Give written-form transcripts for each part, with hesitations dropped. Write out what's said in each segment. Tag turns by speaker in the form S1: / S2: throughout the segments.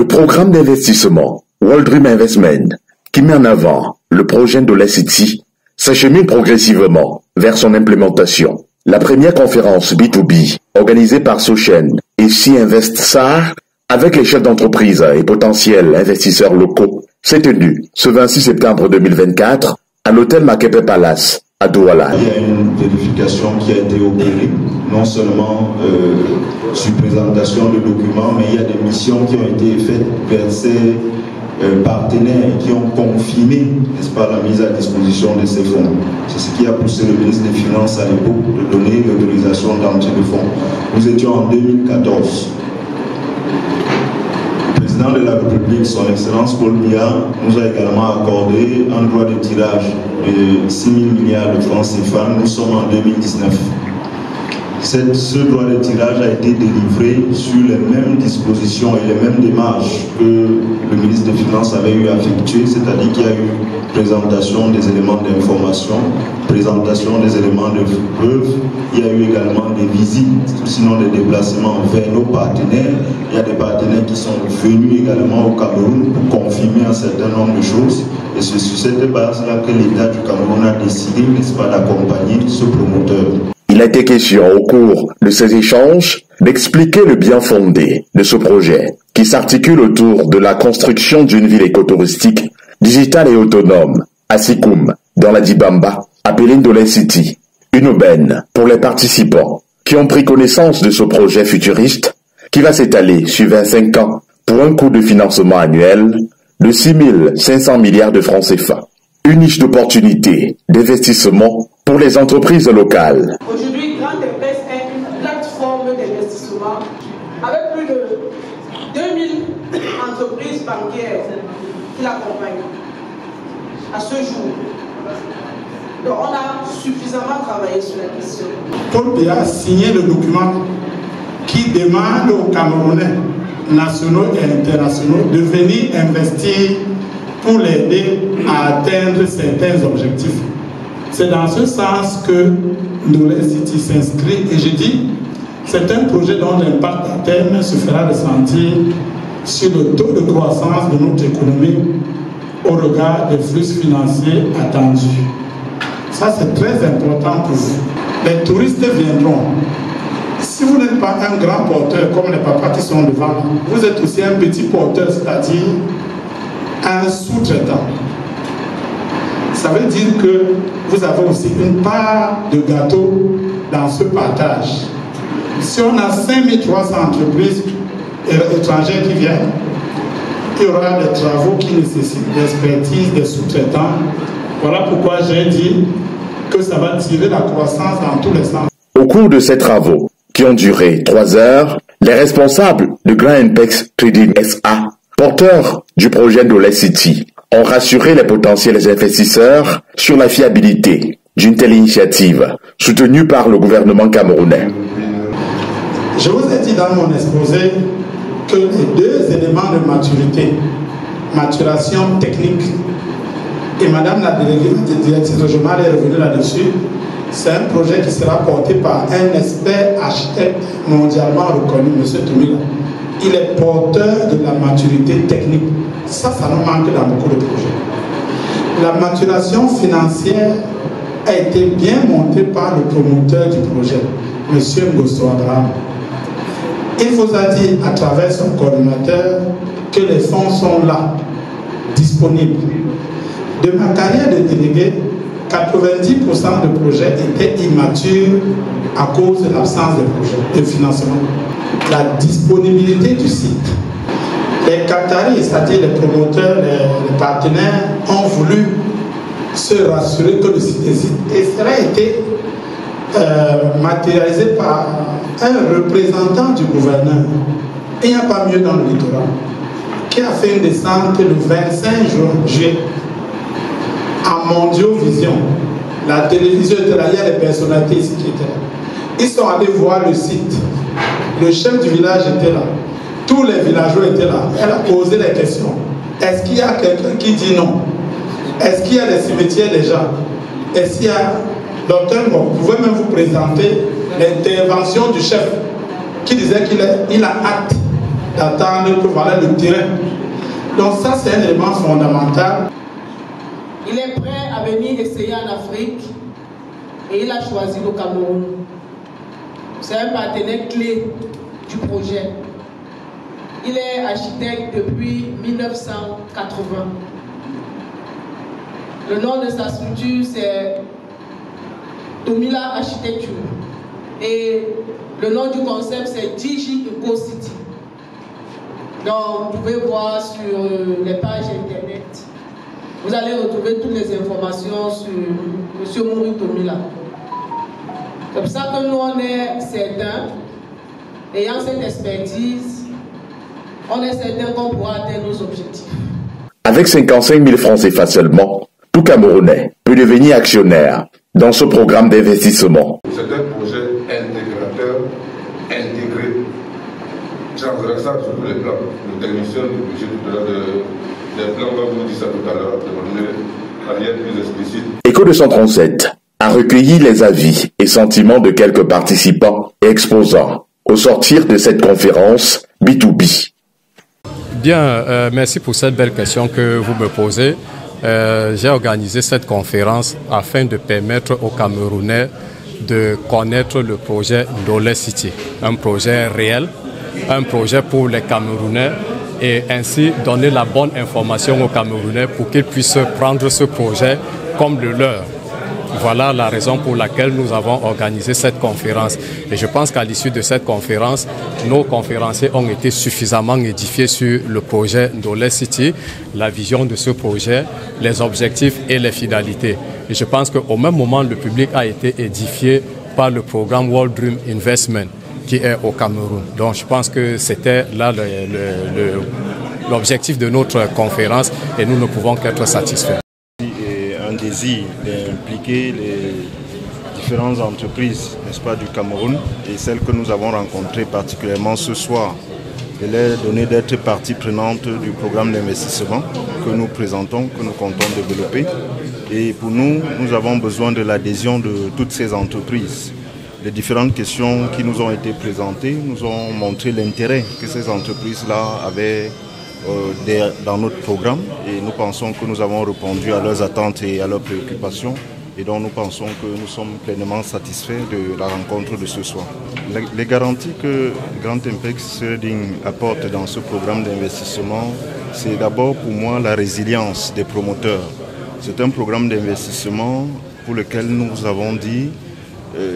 S1: Le programme d'investissement World Dream Investment, qui met en avant le projet de l'City, s'achemine progressivement vers son implémentation. La première conférence B2B, organisée par Sochen et C-Invest-SAR, avec les chefs d'entreprise et potentiels investisseurs locaux, s'est tenue ce 26 septembre 2024 à l'hôtel Makepe Palace à Douala.
S2: Il y a une vérification qui a été opérée, non seulement sur présentation de documents, mais il y a des missions qui ont été faites vers ces partenaires qui ont confirmé, n'est-ce pas, la mise à disposition de ces fonds. C'est ce qui a poussé le ministre des Finances à l'époque de donner l'autorisation d'entrée de fonds. Nous étions en 2014. Le président de la République, son Excellence Paul Biya, nous a également accordé un droit de tirage de 6 000 milliards de francs CFA. Nous sommes en 2019. Ce droit de tirage a été délivré sur les mêmes dispositions et les mêmes démarches que le ministre des Finances avait eu à effectuer, c'est-à-dire qu'il y a eu présentation des éléments d'information, présentation des éléments de preuve, il y a eu également des visites, sinon des déplacements vers nos partenaires. Il y a des partenaires qui sont venus également au Cameroun pour confirmer un certain nombre de choses. Et c'est sur cette base-là que l'État du Cameroun a décidé, n'est-ce pas, d'accompagner ce promoteur.
S1: Il a été question au cours de ces échanges d'expliquer le bien fondé de ce projet qui s'articule autour de la construction d'une ville écotouristique, digitale et autonome à Sikoum, dans la Dibamba, appelée Ndolé City. Une aubaine pour les participants qui ont pris connaissance de ce projet futuriste qui va s'étaler sur 25 ans pour un coût de financement annuel de 6 500 milliards de francs CFA. Une niche d'opportunités d'investissement pour les entreprises locales.
S3: Aujourd'hui, Grand Empès est une plateforme d'investissement avec plus de 2000 entreprises bancaires qui l'accompagnent à ce jour. Donc on a suffisamment travaillé sur la question.
S4: Paul Biya a signé le document qui demande aux Camerounais nationaux et internationaux de venir investir pour l'aider à atteindre certains objectifs. C'est dans ce sens que Ndolé City s'inscrit et je dis, c'est un projet dont l'impact à terme se fera ressentir sur le taux de croissance de notre économie au regard des flux financiers attendus. Ça, c'est très important pour vous. Les touristes viendront. Si vous n'êtes pas un grand porteur comme les papas qui sont devant, vous êtes aussi un petit porteur, c'est-à-dire un sous-traitant. Ça veut dire que vous avez aussi une part de gâteau dans ce partage. Si on a 5300 entreprises étrangères qui viennent, il y aura des travaux qui nécessitent l'expertise des sous-traitants. Voilà pourquoi j'ai dit que ça va tirer la croissance dans tous les sens.
S1: Au cours de ces travaux, qui ont duré 3 heures, les responsables de Grand Empex Trading SA, porteurs du projet Ndolé City, ont rassuré les potentiels investisseurs sur la fiabilité d'une telle initiative soutenue par le gouvernement camerounais.
S4: Je vous ai dit dans mon exposé que les 2 éléments de maturité, maturation technique, et Madame la déléguée directrice régionale est revenue là-dessus, c'est un projet qui sera porté par un expert architecte mondialement reconnu, M. Toumila. Il est porteur de la maturité technique. Ça nous manque dans beaucoup de projets. La maturation financière a été bien montée par le promoteur du projet, M. Ngosso Abraham. Il vous a dit à travers son coordinateur que les fonds sont là, disponibles. De ma carrière de délégué, 90% de projets étaient immatures à cause de l'absence de projets de financement. La disponibilité du site. Les Qataris, c'est-à-dire les promoteurs, les partenaires, ont voulu se rassurer que le site existe et cela a été matérialisé par un représentant du gouverneur. Il n'y a pas mieux dans le littoral, qui a fait une descente le 25 juillet à Mondiovision. La télévision était là, il y a des personnalités ici qui étaient là. Ils sont allés voir le site. Le chef du village était là. Tous les villageois étaient là. Elle a posé des questions. Est-ce qu'il y a quelqu'un qui dit non? Est-ce qu'il y a des cimetières déjà? Est-ce qu'il y a... Docteur, vous pouvez même vous présenter l'intervention du chef qui disait qu'il a hâte d'attendre que voilà le terrain. Donc ça, c'est un élément fondamental.
S3: Il est prêt à venir essayer en Afrique et il a choisi le Cameroun. C'est un partenaire clé du projet. Il est architecte depuis 1980. Le nom de sa structure, c'est Tomila Architecture. Et le nom du concept, c'est Digi Eco City. Donc, vous pouvez voir sur les pages internet. Vous allez retrouver toutes les informations sur M. Mouri Tomila. C'est pour ça que nous, on est certains, ayant cette expertise, on est certain qu'on pourra atteindre nos objectifs.
S1: Avec 55 000 francs CFA seulement, tout Camerounais peut devenir actionnaire dans ce programme d'investissement.
S5: C'est un projet intégrateur, intégré, transversal sur tous les plans. Le technicien du budget tout à l'heure des plans, comme vous dit ça tout à l'heure, de manière plus explicite.
S1: Écho 237 a recueilli les avis et sentiments de quelques participants et exposants au sortir de cette conférence B2B.
S6: Bien, merci pour cette belle question que vous me posez. J'ai organisé cette conférence afin de permettre aux Camerounais de connaître le projet Ndolé City, un projet réel, un projet pour les Camerounais et ainsi donner la bonne information aux Camerounais pour qu'ils puissent prendre ce projet comme le leur. Voilà la raison pour laquelle nous avons organisé cette conférence. Et je pense qu'à l'issue de cette conférence, nos conférenciers ont été suffisamment édifiés sur le projet Ndolé City, la vision de ce projet, les objectifs et les finalités. Et je pense qu'au même moment, le public a été édifié par le programme World Dream Investment qui est au Cameroun. Donc je pense que c'était là l'objectif de notre conférence et nous ne pouvons qu'être satisfaits.
S7: Un désir d'impliquer les différentes entreprises, n'est-ce pas, du Cameroun et celles que nous avons rencontrées particulièrement ce soir, de leur donner d'être partie prenante du programme d'investissement que nous présentons, que nous comptons développer. Et pour nous, nous avons besoin de l'adhésion de toutes ces entreprises. Les différentes questions qui nous ont été présentées nous ont montré l'intérêt que ces entreprises-là avaient dans notre programme et nous pensons que nous avons répondu à leurs attentes et à leurs préoccupations et donc nous pensons que nous sommes pleinement satisfaits de la rencontre de ce soir. Les garanties que Grand Impex Trading apporte dans ce programme d'investissement, c'est d'abord pour moi la résilience des promoteurs. C'est un programme d'investissement pour lequel nous avons dit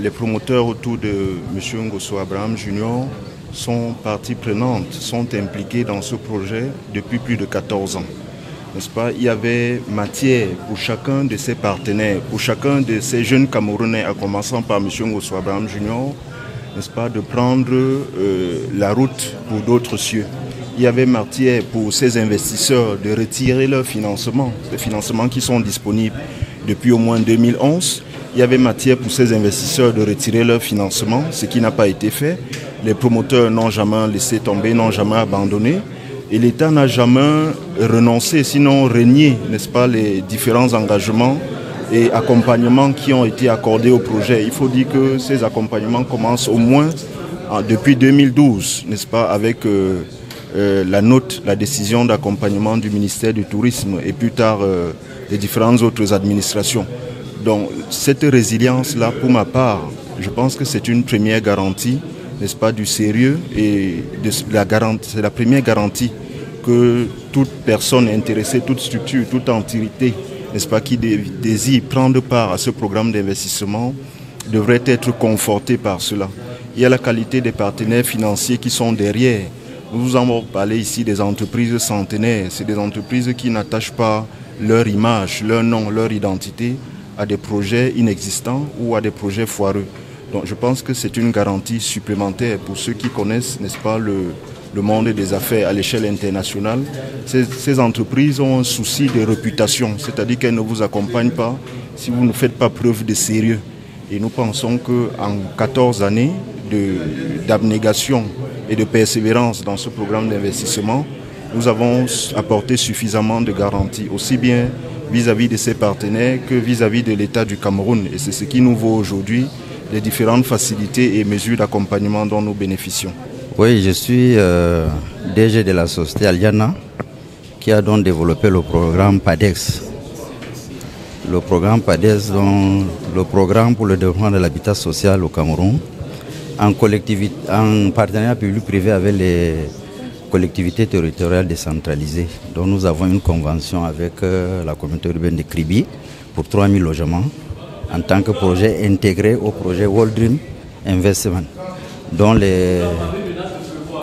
S7: les promoteurs autour de M. Ngosso Abraham Junior sont partie prenante, sont impliqués dans ce projet depuis plus de 14 ans. N'est-ce pas? Il y avait matière pour chacun de ses partenaires, pour chacun de ces jeunes Camerounais, à commençant par M. Ngosso Abraham Junior, n'est-ce pas, de prendre la route pour d'autres cieux. Il y avait matière pour ces investisseurs de retirer leurs financements, les financements qui sont disponibles depuis au moins 2011. Il y avait matière pour ces investisseurs de retirer leurs financements, ce qui n'a pas été fait. Les promoteurs n'ont jamais laissé tomber, n'ont jamais abandonné. Et l'État n'a jamais renoncé, sinon renié, n'est-ce pas, les différents engagements et accompagnements qui ont été accordés au projet. Il faut dire que ces accompagnements commencent au moins depuis 2012, n'est-ce pas, avec la décision d'accompagnement du ministère du Tourisme et plus tard les différentes autres administrations. Donc cette résilience-là, pour ma part, je pense que c'est une première garantie, n'est-ce pas, du sérieux et c'est la première garantie que toute personne intéressée, toute structure, toute entité, n'est-ce pas, qui désire prendre part à ce programme d'investissement devrait être confortée par cela. Il y a la qualité des partenaires financiers qui sont derrière. Nous vous avons parlé ici des entreprises centenaires. C'est des entreprises qui n'attachent pas leur image, leur nom, leur identité à des projets inexistants ou à des projets foireux. Donc je pense que c'est une garantie supplémentaire pour ceux qui connaissent, n'est-ce pas, le monde des affaires à l'échelle internationale. Ces entreprises ont un souci de réputation, c'est-à-dire qu'elles ne vous accompagnent pas si vous ne faites pas preuve de sérieux. Et nous pensons qu'en 14 années d'abnégation et de persévérance dans ce programme d'investissement, nous avons apporté suffisamment de garanties, aussi bien vis-à-vis de ses partenaires que vis-à-vis de l'État du Cameroun. Et c'est ce qui nous vaut aujourd'hui les différentes facilités et mesures d'accompagnement dont nous bénéficions.
S8: Oui, je suis DG de la société Aliana qui a donc développé le programme PADEX. Le programme PADEX, donc, le programme pour le développement de l'habitat social au Cameroun, en partenariat public-privé avec les collectivités territoriales décentralisées. Donc nous avons une convention avec la communauté urbaine de Kribi pour 3000 logements en tant que projet intégré au projet World Dream Investment, dont les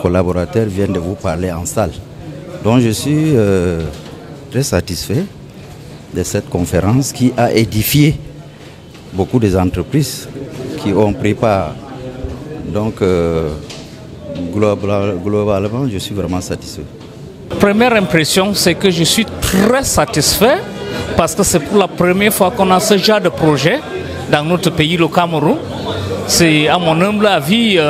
S8: collaborateurs viennent de vous parler en salle. Donc je suis très satisfait de cette conférence qui a édifié beaucoup des entreprises qui ont pris part. Donc globalement, je suis vraiment satisfait.
S9: Première impression, c'est que je suis très satisfait parce que c'est pour la première fois qu'on a ce genre de projet dans notre pays, le Cameroun. C'est, à mon humble avis,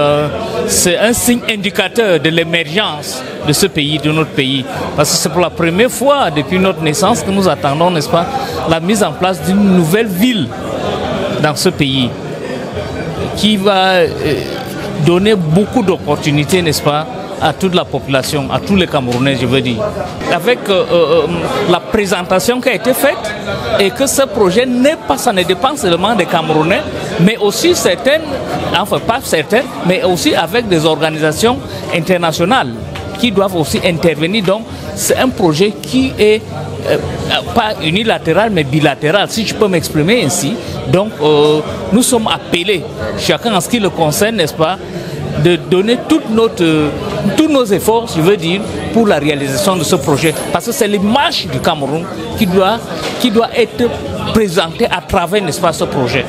S9: c'est un signe indicateur de l'émergence de ce pays, de notre pays. Parce que c'est pour la première fois depuis notre naissance que nous attendons, n'est-ce pas, la mise en place d'une nouvelle ville dans ce pays qui va donner beaucoup d'opportunités, n'est-ce pas, à toute la population, à tous les Camerounais, je veux dire. Avec la présentation qui a été faite et que ce projet ça ne dépend seulement des Camerounais, mais aussi certaines, enfin pas certaines, mais aussi avec des organisations internationales qui doivent aussi intervenir. Donc c'est un projet qui est pas unilatéral mais bilatéral, si je peux m'exprimer ainsi. Donc nous sommes appelés, chacun en ce qui le concerne, n'est-ce pas, de donner tous nos efforts, je veux dire, pour la réalisation de ce projet. Parce que c'est l'image du Cameroun qui doit être présentée à travers, n'est-ce pas, ce projet.